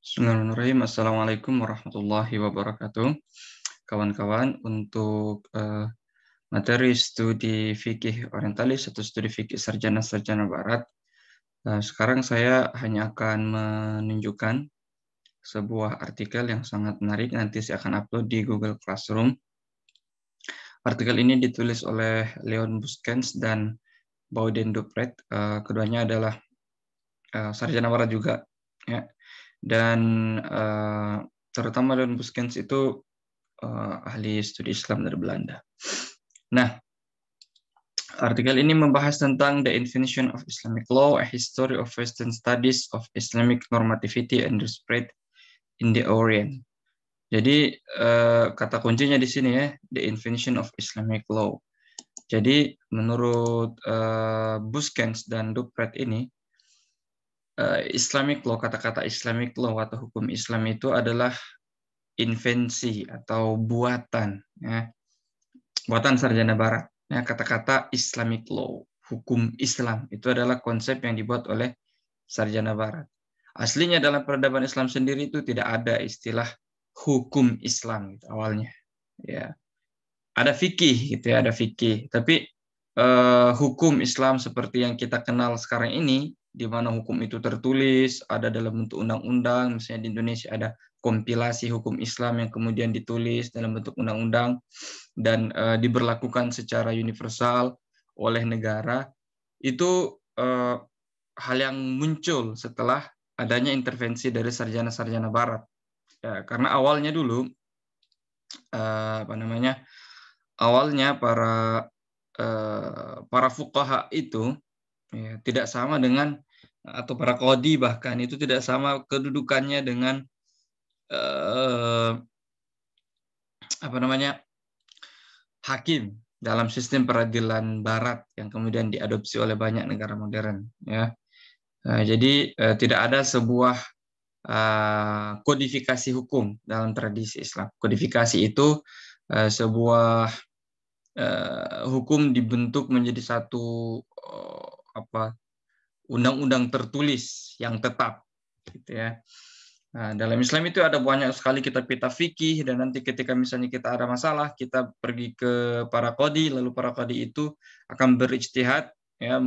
Bismillahirrahmanirrahim. Assalamualaikum warahmatullahi wabarakatuh. Kawan-kawan, untuk materi studi fikih orientalis atau studi fikih sarjana-sarjana barat, sekarang saya hanya akan menunjukkan sebuah artikel yang sangat menarik. Nanti saya akan upload di Google Classroom. Artikel ini ditulis oleh Leon Buskens dan Bauden Dupret. Keduanya adalah sarjana barat juga, ya. Dan terutama Leon Buskens itu ahli studi Islam dari Belanda. Nah, artikel ini membahas tentang the definition of Islamic law, a history of Western studies of Islamic normativity and the spread in the Orient. Jadi kata kuncinya di sini ya, the definition of Islamic law. Jadi menurut Buskens dan Dupret ini, Islamic law, kata-kata Islamic law atau hukum Islam itu adalah invensi atau buatan, ya, buatan sarjana barat. Ya, kata-kata Islamic law, hukum Islam, itu adalah konsep yang dibuat oleh sarjana barat. Aslinya dalam peradaban Islam sendiri itu tidak ada istilah hukum Islam gitu, awalnya. Ya, ada fikih gitu ya, ada fikih. Tapi hukum Islam seperti yang kita kenal sekarang ini, di mana hukum itu tertulis, ada dalam bentuk undang-undang, misalnya di Indonesia ada kompilasi hukum Islam yang kemudian ditulis dalam bentuk undang-undang dan diberlakukan secara universal oleh negara, itu hal yang muncul setelah adanya intervensi dari sarjana-sarjana barat. Ya, karena awalnya dulu awalnya para fuqaha itu, ya, tidak sama dengan, atau para qadi bahkan itu tidak sama kedudukannya dengan hakim dalam sistem peradilan barat yang kemudian diadopsi oleh banyak negara modern, ya. Jadi tidak ada sebuah kodifikasi hukum dalam tradisi Islam. Kodifikasi itu sebuah hukum dibentuk menjadi satu undang-undang tertulis yang tetap, gitu ya. Nah, dalam Islam itu ada banyak sekali kitab-kitab fikih, dan nanti ketika misalnya kita ada masalah, kita pergi ke para qadi, lalu para qadi itu akan berijtihad, ya,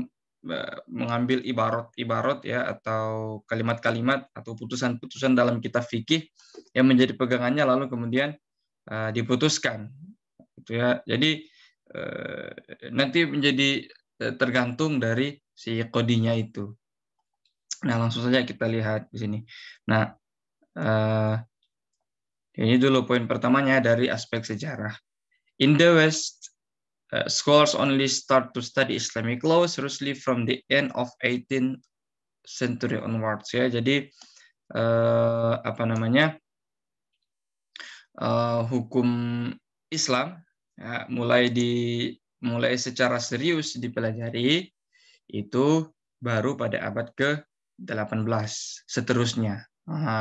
mengambil ibarat-ibarat ya, atau kalimat-kalimat atau putusan-putusan dalam kitab fikih yang menjadi pegangannya, lalu kemudian diputuskan, gitu ya. Jadi nanti menjadi tergantung dari si qadinya itu. Nah, langsung saja kita lihat di sini. Nah, ini dulu poin pertamanya dari aspek sejarah. In the West, scholars only start to study Islamic law seriously from the end of 18th century onwards. Ya, jadi hukum Islam, ya, mulai secara serius dipelajari itu baru pada abad ke-18 seterusnya.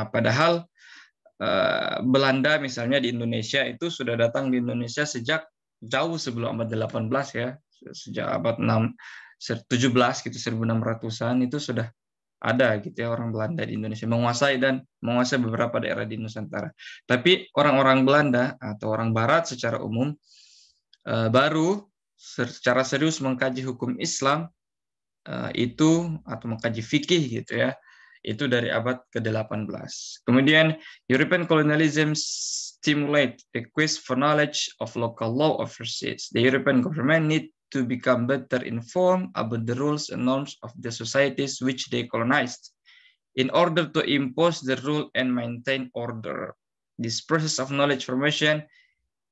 Padahal Belanda misalnya di Indonesia itu sudah datang di Indonesia sejak jauh sebelum abad 18 ya, sejak abad 17 gitu, 1600-an itu sudah ada gitu ya orang Belanda di Indonesia, menguasai beberapa daerah di Nusantara. Tapi orang-orang Belanda atau orang Barat secara umum baru secara serius mengkaji hukum Islam itu, atau mengkaji fikih gitu ya, itu dari abad ke-18. Kemudian European colonialism stimulate a quest for knowledge of local law overseas. The European government need to become better informed about the rules and norms of the societies which they colonized in order to impose the rule and maintain order. This process of knowledge formation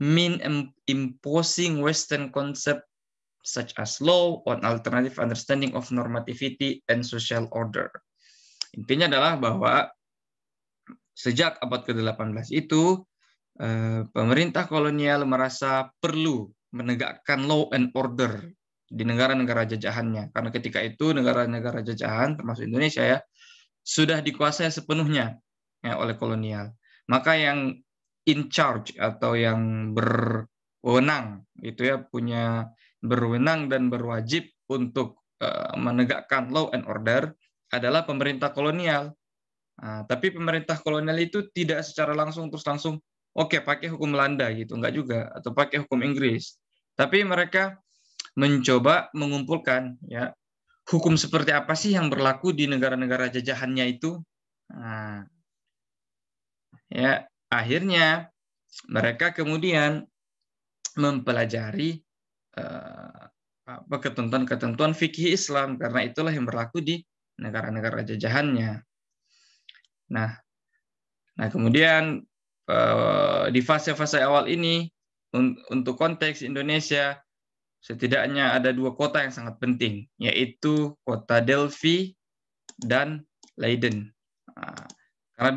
mean imposing Western concept such as law on alternative understanding of normativity and social order. Intinya adalah bahwa sejak abad ke-18 itu pemerintah kolonial merasa perlu menegakkan law and order di negara-negara jajahannya, karena ketika itu negara-negara jajahan termasuk Indonesia ya sudah dikuasai sepenuhnya ya oleh kolonial. Maka yang in charge atau yang berwenang itu ya, berwenang dan berwajib untuk menegakkan law and order adalah pemerintah kolonial. Nah, tapi pemerintah kolonial itu tidak secara langsung terus langsung oke pakai hukum Belanda gitu, enggak juga, atau pakai hukum Inggris. Tapi mereka mencoba mengumpulkan ya hukum seperti apa sih yang berlaku di negara-negara jajahannya itu. Nah, ya akhirnya mereka kemudian mempelajari ketentuan-ketentuan fikih Islam karena itulah yang berlaku di negara-negara jajahannya. Nah, kemudian di fase-fase awal ini untuk konteks Indonesia setidaknya ada 2 kota yang sangat penting, yaitu kota Delphi dan Leiden. Nah, karena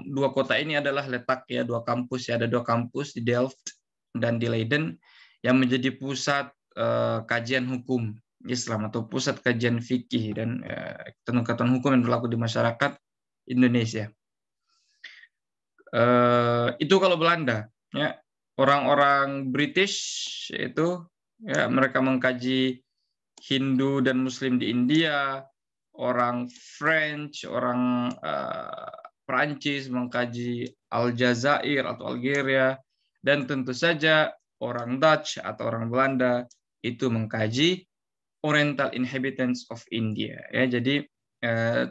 dua kota ini adalah letak ya 2 kampus ya, ada 2 kampus di Delft dan di Leiden yang menjadi pusat kajian hukum Islam atau pusat kajian fikih dan ketentuan hukum yang berlaku di masyarakat Indonesia. Itu kalau Belanda, ya. Orang-orang British itu ya mereka mengkaji Hindu dan Muslim di India, orang French, orang Prancis mengkaji Aljazair atau Algeria, dan tentu saja orang Dutch atau orang Belanda itu mengkaji Oriental inhabitants of India. Ya, jadi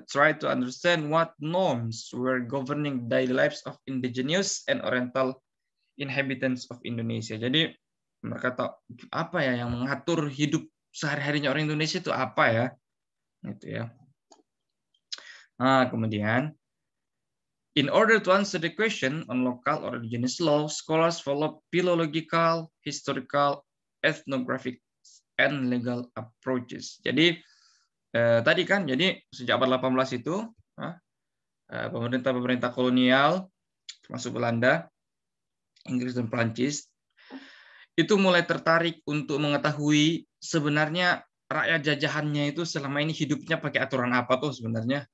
try to understand what norms were governing daily lives of indigenous and Oriental inhabitants of Indonesia. Jadi mereka tahu apa ya yang mengatur hidup sehari-harinya orang Indonesia itu apa ya, gitu ya. Nah, kemudian in order to answer the question on local or indigenous law, scholars follow philological, historical, ethnographic, and legal approaches. Jadi tadi kan, jadi sejak abad 18 itu pemerintah-pemerintah kolonial termasuk Belanda, Inggris dan Prancis itu mulai tertarik untuk mengetahui sebenarnya rakyat jajahannya itu selama ini hidupnya pakai aturan apa tuh sebenarnya.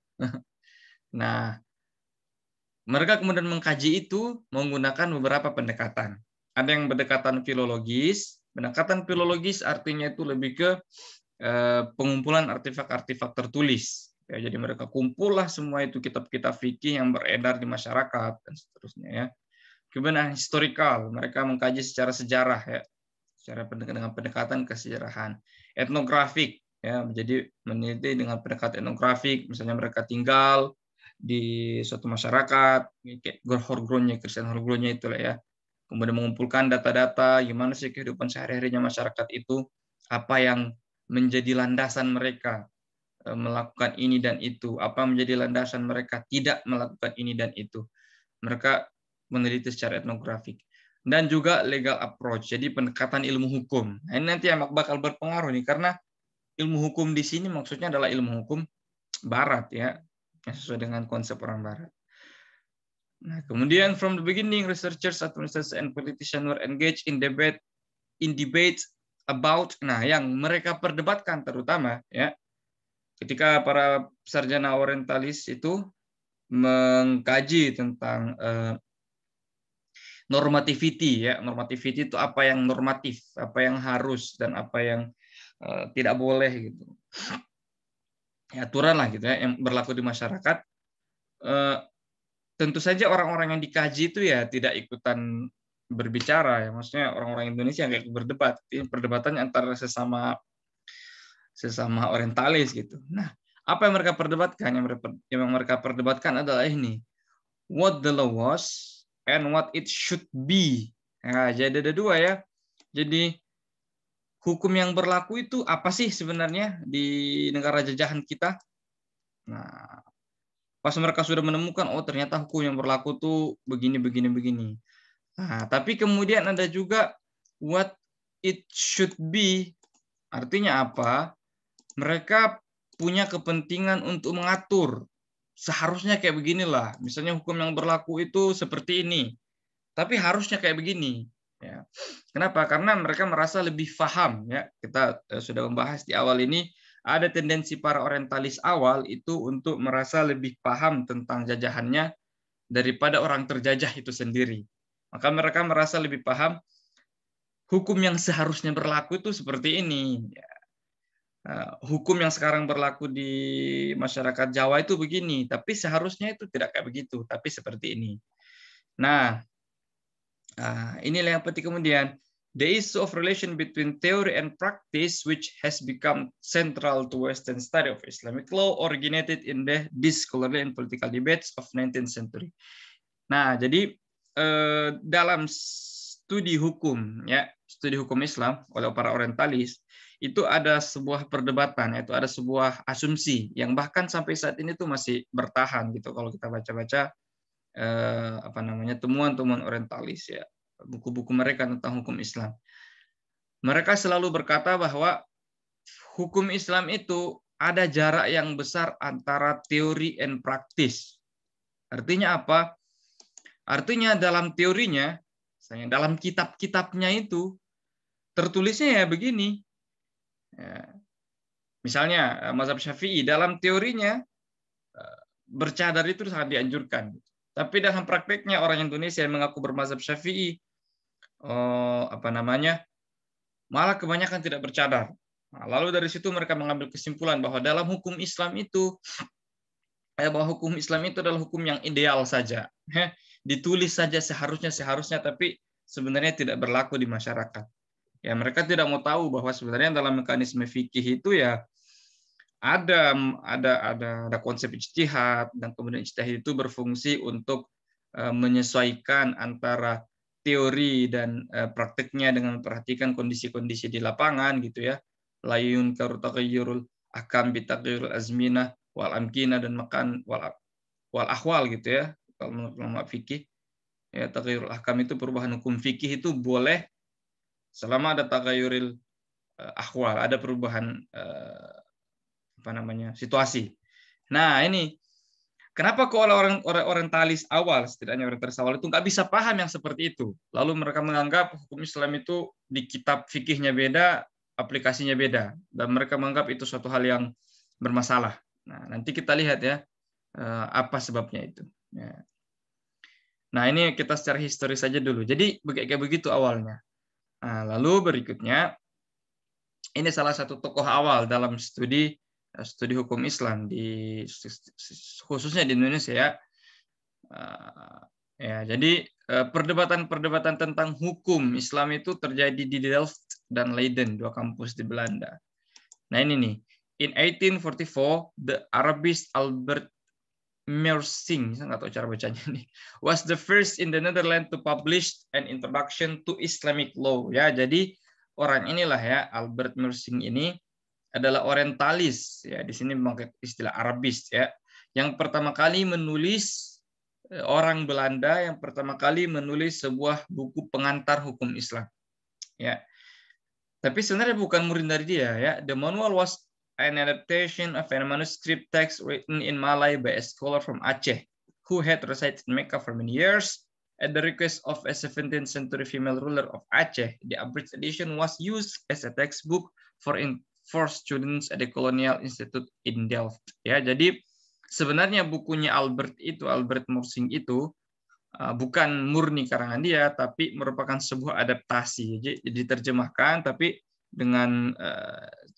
Nah, mereka kemudian mengkaji itu menggunakan beberapa pendekatan. Ada yang pendekatan filologis. Pendekatan filologis artinya itu lebih ke pengumpulan artefak-artefak tertulis. Ya, jadi mereka kumpullah semua itu kitab-kitab fikih yang beredar di masyarakat dan seterusnya ya. Kemudian historikal, mereka mengkaji secara sejarah ya, secara dengan pendekatan kesejarahan. Etnografik ya, jadi meneliti dengan pendekatan etnografik, misalnya mereka tinggal di suatu masyarakat, kayak Horgronya, Christian Horgronya itulah ya. Kemudian mengumpulkan data-data gimana sih kehidupan sehari-harinya masyarakat itu, apa yang menjadi landasan mereka melakukan ini dan itu, apa menjadi landasan mereka tidak melakukan ini dan itu. Mereka meneliti secara etnografik. Dan juga legal approach, jadi pendekatan ilmu hukum. Nah, ini nanti yang bakal berpengaruh nih, karena ilmu hukum di sini maksudnya adalah ilmu hukum Barat ya, yang sesuai dengan konsep orang Barat. Nah, kemudian from the beginning, researchers, administrators, and politicians were engaged in debate about, nah yang mereka perdebatkan terutama ya, ketika para sarjana orientalis itu mengkaji tentang normativity ya, normativity itu apa yang normatif, apa yang harus dan apa yang tidak boleh gitu. Ya, aturan lah gitu ya yang berlaku di masyarakat. Tentu saja orang-orang yang dikaji itu ya tidak ikutan berbicara ya, maksudnya orang-orang Indonesia yang kayak berdebat, perdebatannya antara sesama orientalis gitu. Nah, apa yang mereka perdebatkan? Yang mereka perdebatkan adalah ini, what the law was and what it should be. Nah, jadi ada 2 ya. Jadi hukum yang berlaku itu apa sih sebenarnya di negara jajahan kita? Nah, pas mereka sudah menemukan, oh ternyata hukum yang berlaku tuh begini. Nah, tapi kemudian ada juga what it should be. Artinya apa? Mereka punya kepentingan untuk mengatur. Seharusnya kayak beginilah. Misalnya hukum yang berlaku itu seperti ini. Tapi harusnya kayak begini. Ya. Kenapa? Karena mereka merasa lebih paham. Ya. Kita sudah membahas di awal ini, ada tendensi para orientalis awal itu untuk merasa lebih paham tentang jajahannya daripada orang terjajah itu sendiri. Maka mereka merasa lebih paham hukum yang seharusnya berlaku itu seperti ini. hukum yang sekarang berlaku di masyarakat Jawa itu begini, tapi seharusnya itu tidak kayak begitu, tapi seperti ini. Nah, inilah yang penting kemudian. The issue of relation between theory and practice, which has become central to Western study of Islamic law, originated in the scholarly and political debates of 19th century. Nah, jadi dalam studi hukum, ya, studi hukum Islam oleh para orientalis, itu ada sebuah perdebatan, itu ada sebuah asumsi yang bahkan sampai saat ini tuh masih bertahan gitu kalau kita baca-baca temuan-temuan orientalis, ya, buku-buku mereka tentang hukum Islam. Mereka selalu berkata bahwa hukum Islam itu ada jarak yang besar antara teori dan praktis. Artinya apa? Artinya dalam teorinya, dalam kitab-kitabnya itu tertulisnya ya begini. Ya. Misalnya mazhab Syafi'i dalam teorinya bercadar itu sangat dianjurkan. Tapi dalam prakteknya orang Indonesia yang mengaku bermazhab Syafi'i malah kebanyakan tidak bercadar. Nah, lalu dari situ mereka mengambil kesimpulan bahwa dalam hukum Islam itu adalah hukum yang ideal saja. Ditulis saja seharusnya, tapi sebenarnya tidak berlaku di masyarakat. Ya, mereka tidak mau tahu bahwa sebenarnya dalam mekanisme fikih itu ya ada konsep ijtihad, dan kemudian ijtihad itu berfungsi untuk menyesuaikan antara teori dan prakteknya dengan memperhatikan kondisi-kondisi di lapangan gitu ya. La yunkaru taghayyurul ahkam bi taghayyuril azminah wal amkinah dan makan wal ahwal gitu ya. Kalau menurut ulama fikih, ya, taghayyurul ahkam itu perubahan hukum fikih itu boleh selama ada taghayyuril ahwal, ada perubahan situasi. Nah, ini kenapa kok orang orientalis awal, setidaknya orientalis awal itu nggak bisa paham yang seperti itu. Lalu mereka menganggap hukum Islam itu di kitab fikihnya beda, aplikasinya beda, dan mereka menganggap itu suatu hal yang bermasalah. Nah, nanti kita lihat ya apa sebabnya itu. Ya. Nah, ini kita secara historis saja dulu. Jadi kayak begitu awalnya. Nah, lalu berikutnya, ini salah satu tokoh awal dalam studi hukum Islam khususnya di Indonesia ya. Jadi perdebatan tentang hukum Islam itu terjadi di Delft dan Leiden, dua kampus di Belanda. Nah, ini nih. In 1844, the Arabist Albert Meersing, saya nggak tahu cara bacanya ini, was the first in the Netherlands to publish an introduction to Islamic law. Ya, jadi orang inilah ya, Albert Meersing ini adalah orientalis ya, di sini memakai istilah Arabist ya, yang pertama kali menulis, orang Belanda yang pertama kali menulis sebuah buku pengantar hukum Islam ya. Tapi sebenarnya bukan murid dari dia ya. The manual was an adaptation of a manuscript text written in Malay by a scholar from Aceh who had resided in Mecca for many years. At the request of a 17th century female ruler of Aceh, the abridged edition was used as a textbook for students at the Colonial Institute in Delft. Ya, jadi sebenarnya bukunya Albert Meersing itu bukan murni karangan dia, tapi merupakan sebuah adaptasi. Jadi diterjemahkan, tapi dengan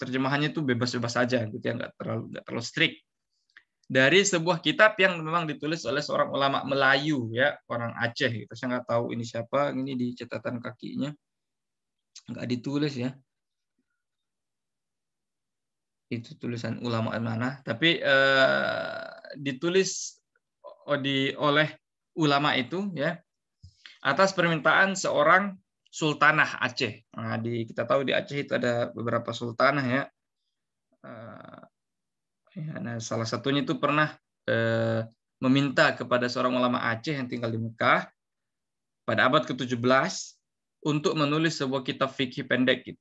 terjemahannya itu bebas-bebas saja, gitu ya, nggak terlalu strict. Dari sebuah kitab yang memang ditulis oleh seorang ulama Melayu, ya, orang Aceh. Gitu. Saya nggak tahu ini siapa, ini di catatan kakinya nggak ditulis ya. Itu tulisan ulama mana? Tapi ditulis oleh ulama itu ya atas permintaan seorang sultanah Aceh. Nah, kita tahu di Aceh itu ada beberapa sultanah ya. Nah, salah satunya itu pernah meminta kepada seorang ulama Aceh yang tinggal di Mekah pada abad ke-17 untuk menulis sebuah kitab fikih pendek gitu.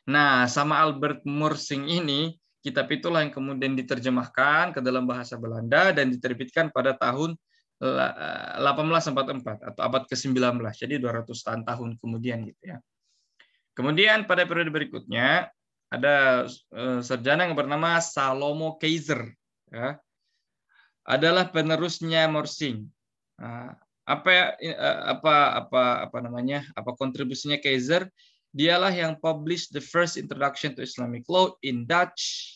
Nah, sama Albert Meersing ini, kitab itulah yang kemudian diterjemahkan ke dalam bahasa Belanda dan diterbitkan pada tahun 1844 atau abad ke-19. Jadi 200 tahun kemudian gitu ya. Kemudian pada periode berikutnya ada sarjana yang bernama Salomo Keizer ya. Adalah penerusnya Meersing. Apa kontribusinya Keizer? Dialah yang publish the first introduction to Islamic law in Dutch.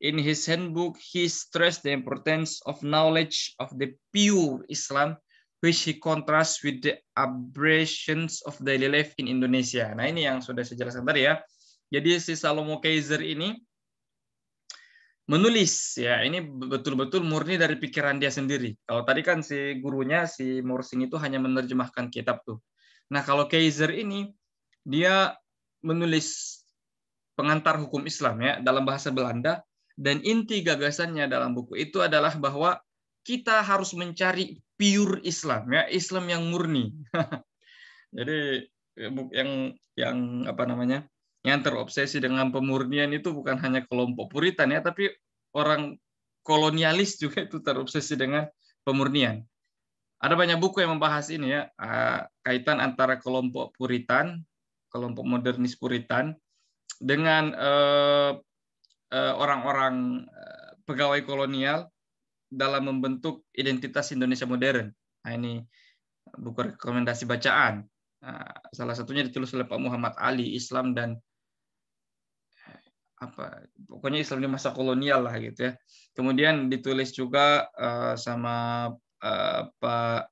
In his handbook, he stressed the importance of knowledge of the pure Islam, which he contrasts with the aberrations of daily life in Indonesia. Nah, ini yang sudah saya jelaskan tadi ya. Jadi si Salomo Kaiser ini menulis ya, ini betul-betul murni dari pikiran dia sendiri. Kalau tadi kan si gurunya si Morsing itu hanya menerjemahkan kitab tuh. Nah, kalau Kaiser ini dia menulis pengantar hukum Islam ya dalam bahasa Belanda, dan inti gagasannya dalam buku itu adalah bahwa kita harus mencari pure Islam ya, Islam yang murni. Jadi yang apa namanya? Yang terobsesi dengan pemurnian itu bukan hanya kelompok Puritan ya, tapi orang kolonialis juga itu terobsesi dengan pemurnian. Ada banyak buku yang membahas ini ya, kaitan antara kelompok Puritan, kelompok modernis Puritan dengan orang-orang pegawai kolonial dalam membentuk identitas Indonesia modern. Nah, ini buku rekomendasi bacaan. Salah satunya ditulis oleh Pak Muhammad Ali, Islam dan pokoknya Islam di masa kolonial lah gitu ya. Kemudian ditulis juga sama Pak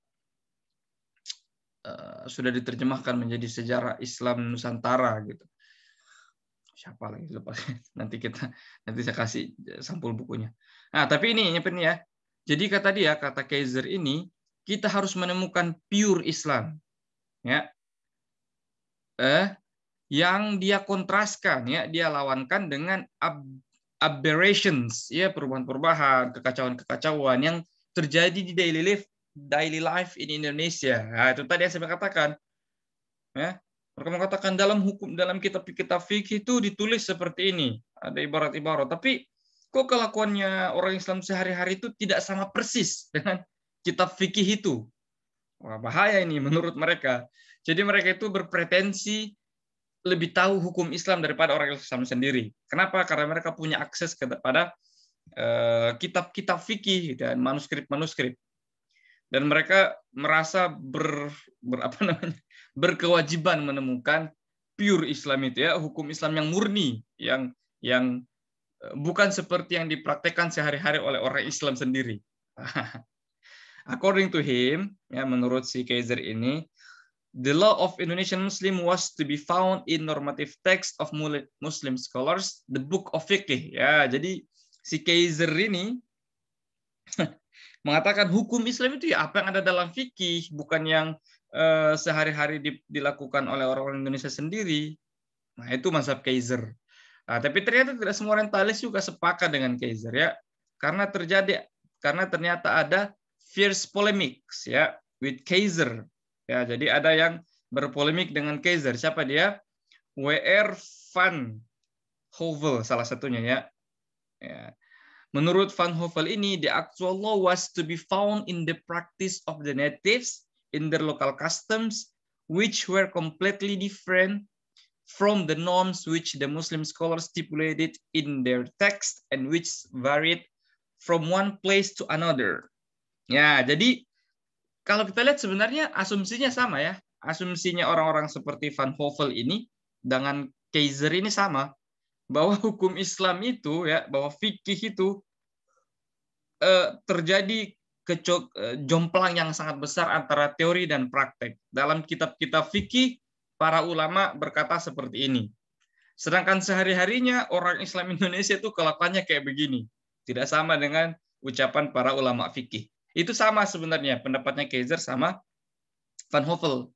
sudah diterjemahkan menjadi Sejarah Islam Nusantara gitu. Siapa lagi lupa, nanti saya kasih sampul bukunya. Nah, tapi ini ya. Jadi kata Kaiser ini, kita harus menemukan pure Islam ya. Yang dia kontraskan ya, dia lawankan dengan aberrations ya, perubahan-perubahan, kekacauan-kekacauan yang terjadi di daily life in Indonesia. Nah, itu tadi yang saya katakan. Ya. Mereka mengatakan dalam kitab fikih itu ditulis seperti ini, ada ibarat-ibarat. Tapi kok kelakuannya orang Islam sehari-hari itu tidak sama persis dengan kitab fikih itu? Wah, bahaya ini menurut mereka. Jadi mereka itu berpretensi lebih tahu hukum Islam daripada orang Islam sendiri. Kenapa? Karena mereka punya akses kepada kitab-kitab fikih dan manuskrip-manuskrip. Dan mereka merasa berkewajiban menemukan pure Islam itu ya, hukum Islam yang murni, yang bukan seperti yang dipraktekkan sehari-hari oleh orang Islam sendiri. According to him, ya menurut si Kaiser ini, the law of Indonesian Muslim was to be found in normative text of Muslim scholars, the Book of Fiqh. Ya, jadi si Kaiser ini mengatakan hukum Islam itu ya apa yang ada dalam fikih, bukan yang sehari-hari dilakukan oleh orang Indonesia sendiri. Nah, itu mazhab Kaiser. Nah, tapi ternyata tidak semua orientalis juga sepakat dengan Kaiser ya, karena ternyata ada fierce polemics ya with Kaiser. Ya, jadi ada yang berpolemik dengan Kaiser. Siapa dia? W.R. van Hove salah satunya ya. Ya. Menurut Van Hove ini, the actual law was to be found in the practice of the natives, in their local customs, which were completely different from the norms which the Muslim scholars stipulated in their text and which varied from one place to another. Ya, jadi kalau kita lihat sebenarnya asumsinya sama ya. Asumsinya orang-orang seperti Van Hove ini dengan Kaiser ini sama. Bahwa hukum Islam itu ya, bahwa fikih itu terjadi jomplang yang sangat besar antara teori dan praktek. Dalam kitab-kitab fikih, para ulama berkata seperti ini. Sedangkan sehari-harinya orang Islam Indonesia itu kelakuannya kayak begini. Tidak sama dengan ucapan para ulama fikih. Itu sama sebenarnya pendapatnya Kaiser sama Van Hove.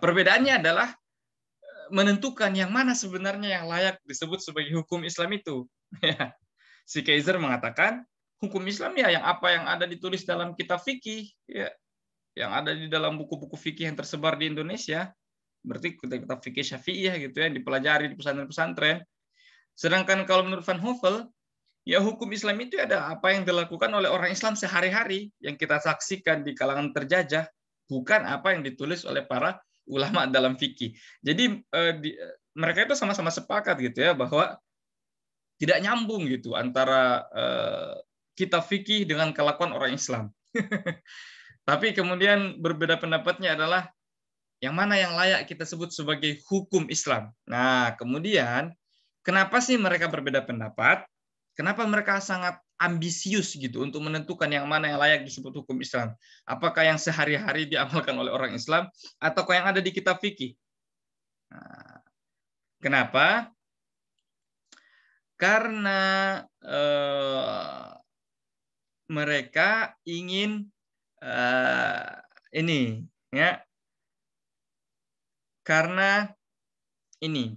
Perbedaannya adalah menentukan yang mana sebenarnya yang layak disebut sebagai hukum Islam itu. Si Kaiser mengatakan hukum Islam ya yang apa yang ada ditulis dalam kitab fikih, ya, yang ada di dalam buku-buku fikih yang tersebar di Indonesia, berarti kitab fikih Syafi'iyah gitu ya, dipelajari di pesantren-pesantren. Sedangkan kalau menurut Van Hove, ya hukum Islam itu ada apa yang dilakukan oleh orang Islam sehari-hari yang kita saksikan di kalangan terjajah, bukan apa yang ditulis oleh para ulama dalam fikih. Jadi mereka itu sama-sama sepakat gitu ya bahwa tidak nyambung gitu antara kitab fikih dengan kelakuan orang Islam. Tapi kemudian berbeda pendapatnya adalah Yang mana yang layak kita sebut sebagai hukum Islam. Nah, kemudian kenapa sih mereka berbeda pendapat? Kenapa mereka sangat ambisius gitu untuk menentukan yang mana yang layak disebut hukum Islam? Apakah yang sehari-hari diamalkan oleh orang Islam ataukah yang ada di kitab fikih? Nah, kenapa? Karena mereka ingin ini ya, karena ini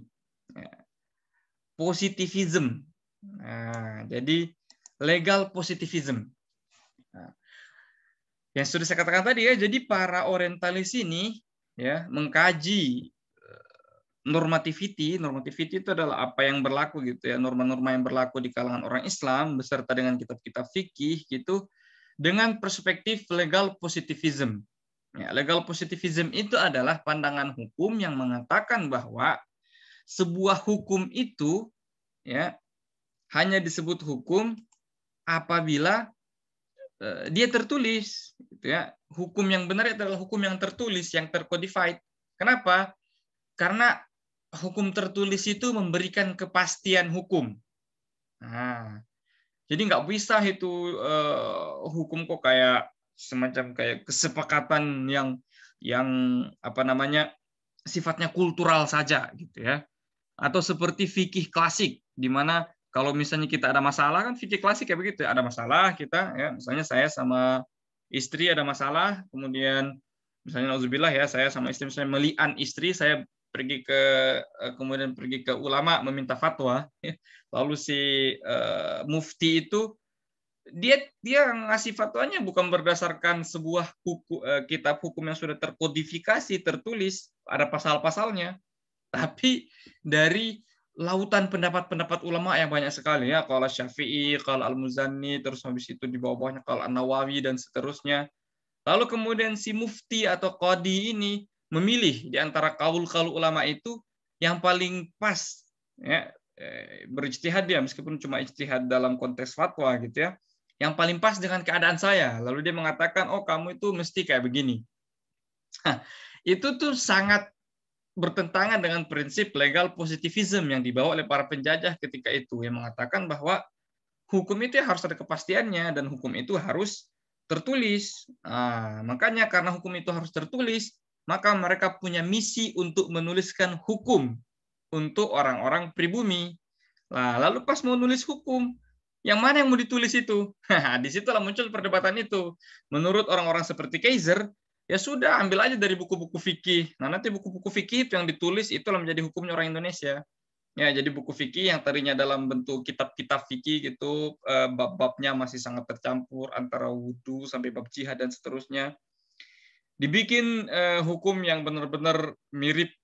positivism. Nah, jadi legal positivism. Nah, yang sudah saya katakan tadi ya, jadi para orientalis ini ya mengkaji normativity itu adalah apa yang berlaku gitu ya, norma-norma yang berlaku di kalangan orang Islam beserta dengan kitab-kitab fikih gitu dengan perspektif legal positivism. Ya, legal positivism itu adalah pandangan hukum yang mengatakan bahwa sebuah hukum itu ya hanya disebut hukum apabila dia tertulis gitu ya. Hukum yang benar adalah hukum yang tertulis, yang tercodified. Kenapa? Karena hukum tertulis itu memberikan kepastian hukum. Nah, jadi nggak bisa itu hukum kok kayak semacam kayak kesepakatan yang apa namanya sifatnya kultural saja gitu ya. Atau seperti fikih klasik di mana kalau misalnya kita ada masalah kan fikih klasik kayak begitu ya, ada masalah kita ya, misalnya saya sama istri ada masalah, kemudian misalnya nauzubillah ya, saya sama istri misalnya meli'an istri, saya kemudian pergi ke ulama meminta fatwa, lalu si mufti itu dia ngasih fatwanya bukan berdasarkan sebuah kitab hukum yang sudah terkodifikasi, tertulis, ada pasal-pasalnya, tapi dari lautan pendapat-pendapat ulama yang banyak sekali ya, qala Syafi'i, qala Al-Muzanni, terus habis itu di bawah-bawahnya qala An-Nawawi dan seterusnya. Lalu kemudian si mufti atau qadi ini memilih di antara kaul-kaul ulama itu yang paling pas ya, berijtihad dia meskipun cuma ijtihad dalam konteks fatwa gitu ya. Yang paling pas dengan keadaan saya. Lalu dia mengatakan, "Oh, kamu itu mesti kayak begini." Itu tuh sangat bertentangan dengan prinsip legal positivism yang dibawa oleh para penjajah ketika itu, yang mengatakan bahwa hukum itu harus ada kepastiannya dan hukum itu harus tertulis. Nah, makanya karena hukum itu harus tertulis, maka mereka punya misi untuk menuliskan hukum untuk orang-orang pribumi. Nah, lalu pas mau nulis hukum, yang mana yang mau ditulis itu? Disitulah muncul perdebatan itu. Menurut orang-orang seperti Kaiser, ya sudah ambil aja dari buku-buku fikih. Nah, nanti buku-buku fikih itu yang ditulis itulah menjadi hukumnya orang Indonesia. Ya, jadi buku fikih yang tadinya dalam bentuk kitab-kitab fikih gitu, bab-babnya masih sangat tercampur antara wudhu sampai bab jihad dan seterusnya. Dibikin hukum yang benar-benar mirip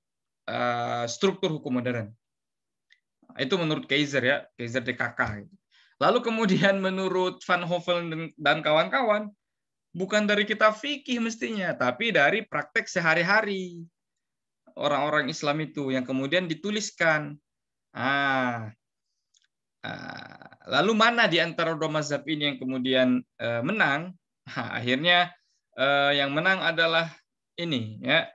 struktur hukum modern. Itu menurut Kaiser ya, Kaiser DKK. Lalu kemudian menurut Van Hovel dan kawan-kawan, bukan dari kitab fikih mestinya, tapi dari praktek sehari-hari orang-orang Islam itu yang kemudian dituliskan. Lalu mana di antara dua mazhab ini yang kemudian menang? Akhirnya yang menang adalah ini ya.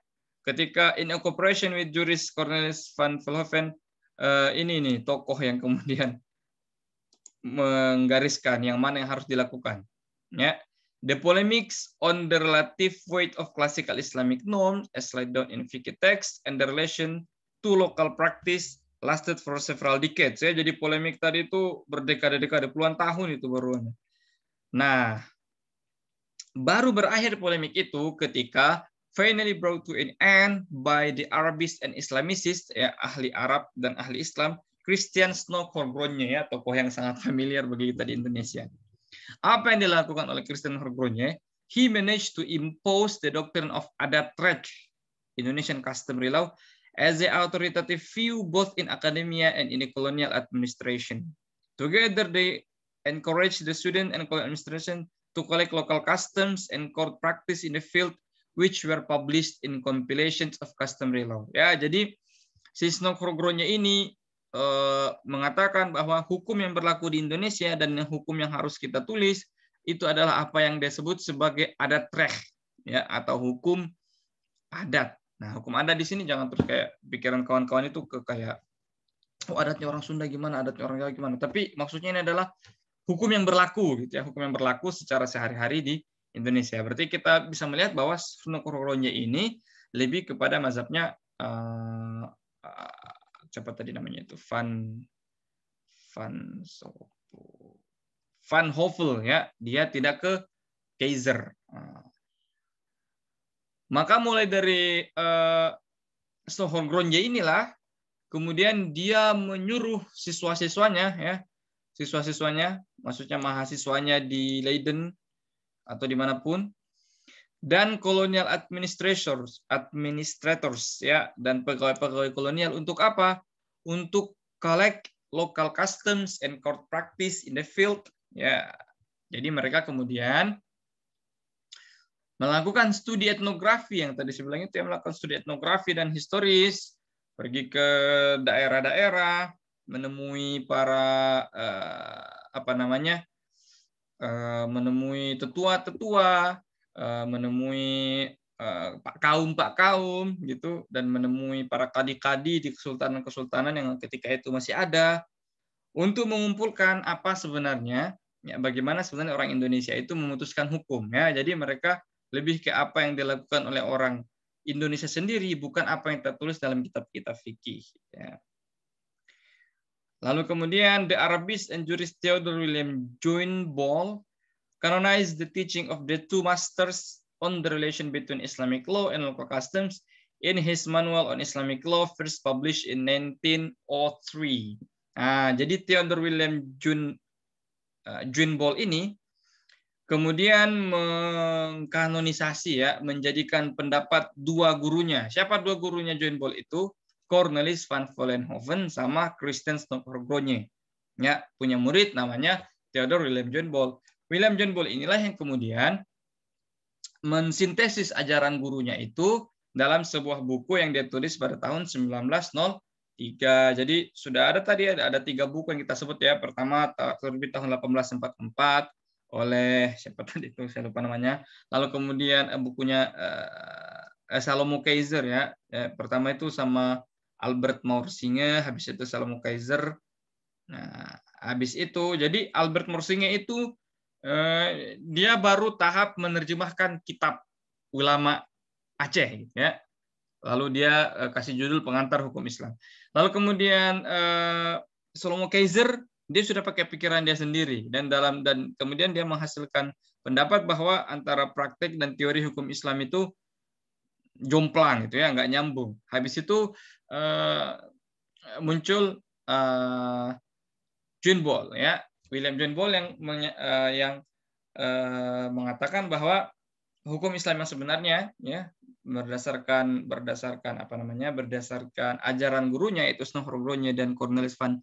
Ketika in cooperation with jurist Cornelis van Volhoven, ini nih tokoh yang kemudian menggariskan yang mana yang harus dilakukan. Ya. The polemics on the relative weight of classical Islamic norms as laid down in fiqh text and the relation to local practice lasted for several decades. Ya, jadi polemik tadi itu berdekade-dekade, puluhan tahun itu baru. Nah, baru berakhir polemik itu ketika finally brought to an end by the Arabists and Islamicists, ya, ahli Arab dan ahli Islam, Christian Snow Horgronje, ya, tokoh yang sangat familiar bagi kita di Indonesia. Apa yang dilakukan oleh Christian Horgronje? He managed to impose the doctrine of adat recht, Indonesian customary law, as the authoritative view both in academia and in the colonial administration. Together, they encourage the student and colonial administration to collect local customs and court practice in the field, which were published in compilations of customary law. Ya, jadi si Snow Horgronje ini mengatakan bahwa hukum yang berlaku di Indonesia dan hukum yang harus kita tulis itu adalah apa yang disebut sebagai adat recht, ya, atau hukum adat. Nah, hukum adat di sini jangan terus kayak pikiran kawan-kawan itu ke kayak adatnya orang Sunda gimana, adatnya orang Jawa gimana. Tapi maksudnya ini adalah hukum yang berlaku gitu ya, hukum yang berlaku secara sehari-hari di Indonesia. Berarti kita bisa melihat bahwa Sunan Kudus ini lebih kepada mazhabnya siapa tadi namanya itu Van Hovel ya, dia tidak ke Kaiser. Maka mulai dari Stohorgronje inilah kemudian dia menyuruh siswa-siswanya ya, siswa-siswanya, maksudnya mahasiswanya di Leiden atau dimanapun, dan colonial administrators ya, dan pegawai-pegawai kolonial untuk apa? Untuk collect local customs and court practice in the field ya. Jadi mereka kemudian melakukan studi etnografi yang tadi saya bilang itu, yang melakukan studi etnografi dan historis, pergi ke daerah-daerah, menemui para menemui tetua-tetua, menemui pak kaum gitu, dan menemui para kadi-kadi di kesultanan-kesultanan yang ketika itu masih ada, untuk mengumpulkan apa sebenarnya ya, bagaimana sebenarnya orang Indonesia itu memutuskan hukum ya. Jadi mereka lebih ke apa yang dilakukan oleh orang Indonesia sendiri, bukan apa yang tertulis dalam kitab-kitab fikih ya. Lalu kemudian the Arabist and jurist Theodore William Joinbolt canonized the teaching of the two masters on the relation between Islamic law and local customs in his Manual on Islamic Law, first published in 1903. Nah, jadi Theodore William Joinbolt ini kemudian mengkanonisasi ya, menjadikan pendapat dua gurunya. Siapa dua gurunya Joinbolt itu? Cornelis van Vollenhoven sama Christian Stohorgronje. Ya, punya murid namanya Theodore William Joinbolt. William Joinbolt inilah yang kemudian mensintesis ajaran gurunya itu dalam sebuah buku yang dia tulis pada tahun 1903. Jadi sudah ada tadi ada 3 buku yang kita sebut ya. Pertama terbit tahun 1844 oleh siapa tadi itu saya lupa namanya. Lalu kemudian bukunya Salomo Kaiser ya. Pertama itu sama Albert Moursinge, habis itu Salomo Kaiser. Nah, habis itu jadi Albert Moursinge itu dia baru tahap menerjemahkan kitab ulama Aceh gitu ya. Lalu dia kasih judul Pengantar Hukum Islam. Lalu kemudian Salomo Kaiser dia sudah pakai pikiran dia sendiri, dan kemudian dia menghasilkan pendapat bahwa antara praktek dan teori hukum Islam itu jomplang gitu ya, nggak nyambung. Habis itu muncul Joinbolt ya, William Joinbolt yang mengatakan bahwa hukum Islam yang sebenarnya ya berdasarkan ajaran gurunya itu Stohorgronje dan Cornelis van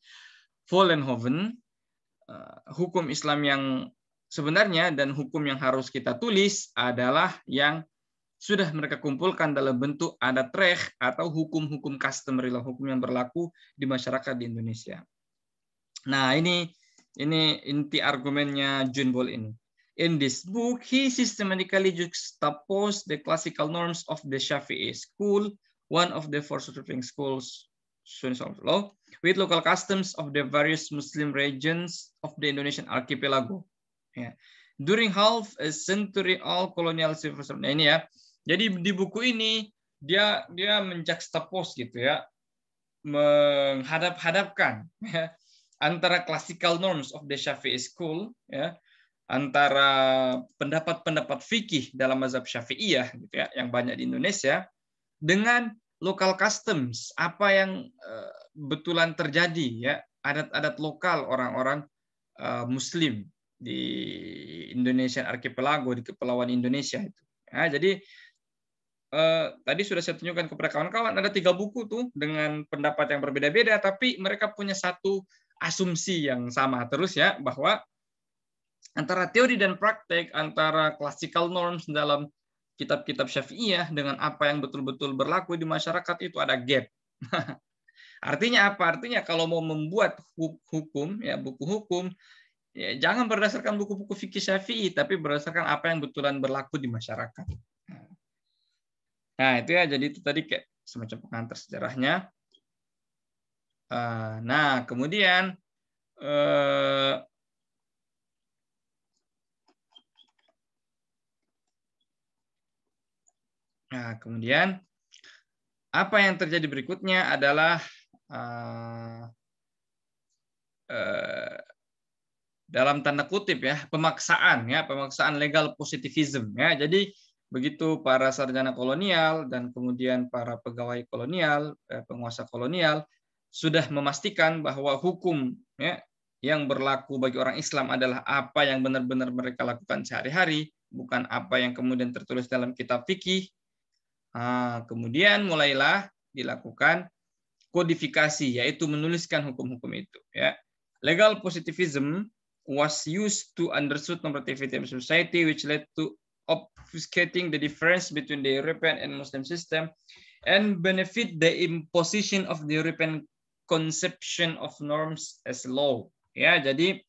Vollenhoven, hukum Islam yang sebenarnya dan hukum yang harus kita tulis adalah yang sudah mereka kumpulkan dalam bentuk adat reh atau hukum-hukum customary law, hukum yang berlaku di masyarakat di Indonesia. Nah, ini inti argumennya Joinbolt ini. In this book, he systematically juxtaposed the classical norms of the Shafi'i school, one of the four surviving schools of law, with local customs of the various Muslim regions of the Indonesian archipelago. Yeah. During half a century, all colonial civilization. Nah, ini ya. Jadi di buku ini dia menjuxtapose gitu ya, menghadap-hadapkan ya, antara classical norms of the Shafi'i school ya, antara pendapat-pendapat fikih dalam mazhab Syafi'iyah gitu ya, yang banyak di Indonesia, dengan local customs, apa yang betulan terjadi ya, adat-adat lokal orang-orang Muslim di Indonesian Archipelago, di Kepulauan Indonesia itu. Ya, jadi tadi sudah saya tunjukkan kepada kawan-kawan ada 3 buku tuh dengan pendapat yang berbeda-beda, tapi mereka punya satu asumsi yang sama terus ya, bahwa antara teori dan praktek, antara classical norms dalam kitab-kitab Syafi'iyah dengan apa yang betul-betul berlaku di masyarakat itu ada gap. Artinya apa? Artinya kalau mau membuat hukum ya, buku hukum, ya, jangan berdasarkan buku-buku fikih Syafi'i, tapi berdasarkan apa yang betulan berlaku di masyarakat. Nah, itu ya, jadi itu tadi kayak semacam pengantar sejarahnya. Nah, kemudian apa yang terjadi berikutnya adalah dalam tanda kutip ya, pemaksaan legal positivism ya. Jadi begitu para sarjana kolonial dan kemudian para pegawai kolonial, penguasa kolonial sudah memastikan bahwa hukum ya yang berlaku bagi orang Islam adalah apa yang benar-benar mereka lakukan sehari-hari, bukan apa yang kemudian tertulis dalam kitab fikih. Kemudian mulailah dilakukan kodifikasi, yaitu menuliskan hukum-hukum itu. Ya. Legal positivism was used to understood normativity of society, which led to obfuscating the difference between the European and Muslim system and benefit the imposition of the European conception of norms as law. Ya, jadi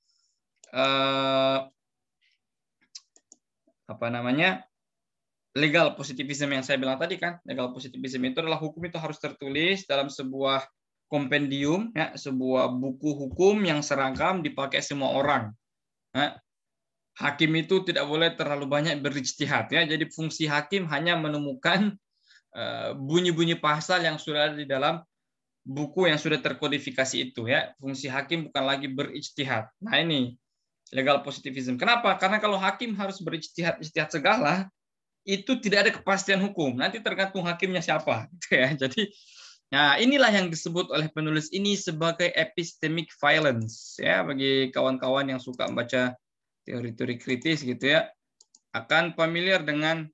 legal positivism yang saya bilang tadi kan, legal positivism itu adalah hukum itu harus tertulis dalam sebuah kompendium, ya, sebuah buku hukum yang seragam dipakai semua orang. Ya. Hakim itu tidak boleh terlalu banyak berijtihad, ya. Jadi fungsi hakim hanya menemukan bunyi-bunyi pasal yang sudah ada di dalam buku yang sudah terkodifikasi itu, ya. Fungsi hakim bukan lagi berijtihad. Nah, ini legal positivism. Kenapa? Karena kalau hakim harus berijtihad segala, itu tidak ada kepastian hukum. Nanti tergantung hakimnya siapa, gitu ya. Jadi, nah inilah yang disebut oleh penulis ini sebagai epistemic violence, ya. Bagi kawan-kawan yang suka membaca teori-teori kritis, gitu ya, akan familiar dengan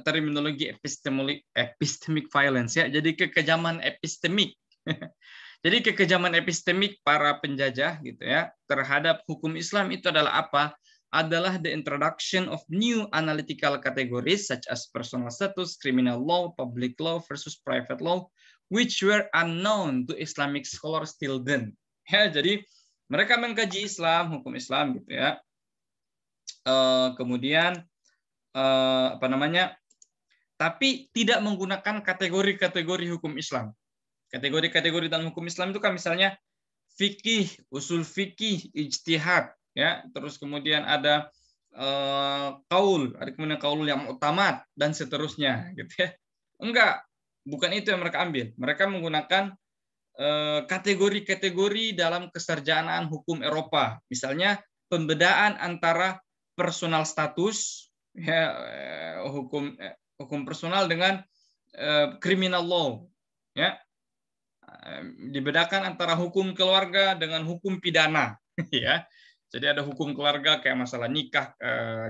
terminologi epistemic violence, ya. Jadi kekejaman epistemik. Jadi kekejaman epistemik para penjajah, gitu ya, terhadap hukum Islam itu adalah apa? Adalah the introduction of new analytical categories such as personal status, criminal law, public law versus private law, which were unknown to Islamic scholars till then. Ya, jadi mereka mengkaji Islam, hukum Islam, gitu ya. Kemudian tapi tidak menggunakan kategori-kategori hukum Islam. Kategori-kategori dalam hukum Islam itu kan misalnya fikih, usul fikih, ijtihad, ya, terus kemudian ada kaul, ada kemudian kaul yang mu'tamad dan seterusnya, gitu ya. Enggak, bukan itu yang mereka ambil. Mereka menggunakan kategori-kategori dalam kesarjanaan hukum Eropa. Misalnya pembedaan antara personal status, ya, hukum personal dengan criminal law, ya. Dibedakan antara hukum keluarga dengan hukum pidana, ya. Jadi ada hukum keluarga kayak masalah nikah,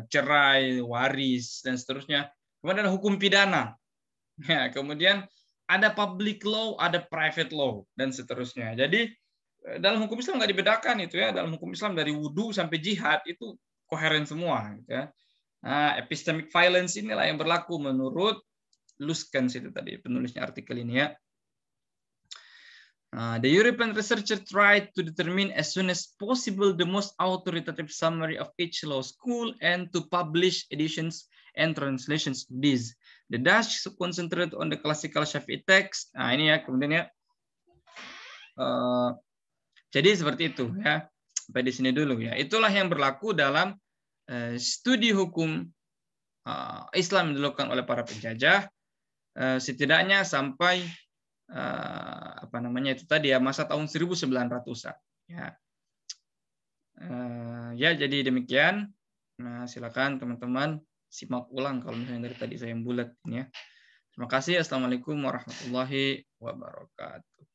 cerai, waris dan seterusnya. Kemudian ada hukum pidana. Ya, kemudian ada public law, ada private law dan seterusnya. Jadi dalam hukum Islam nggak dibedakan itu, ya. Dalam hukum Islam dari wudhu sampai jihad itu koheren semua, gitu ya. Nah, epistemic violence inilah yang berlaku menurut Luskens itu tadi penulisnya artikel ini, ya. The European researcher tried to determine as soon as possible the most authoritative summary of each law school and to publish editions and translations of these. The Dutch concentrated on the classical Shafi'i text. Nah, ini ya, kemudian ya. Jadi seperti itu, ya. Sampai di sini dulu, ya. Itulah yang berlaku dalam studi hukum Islam yang dilakukan oleh para penjajah, setidaknya sampai itu tadi ya, masa tahun 1900-an, ya. Ya, jadi demikian. Nah, silakan teman-teman simak ulang kalau misalnya dari tadi saya yang bulat ini, ya. Terima kasih. Assalamualaikum warahmatullahi wabarakatuh.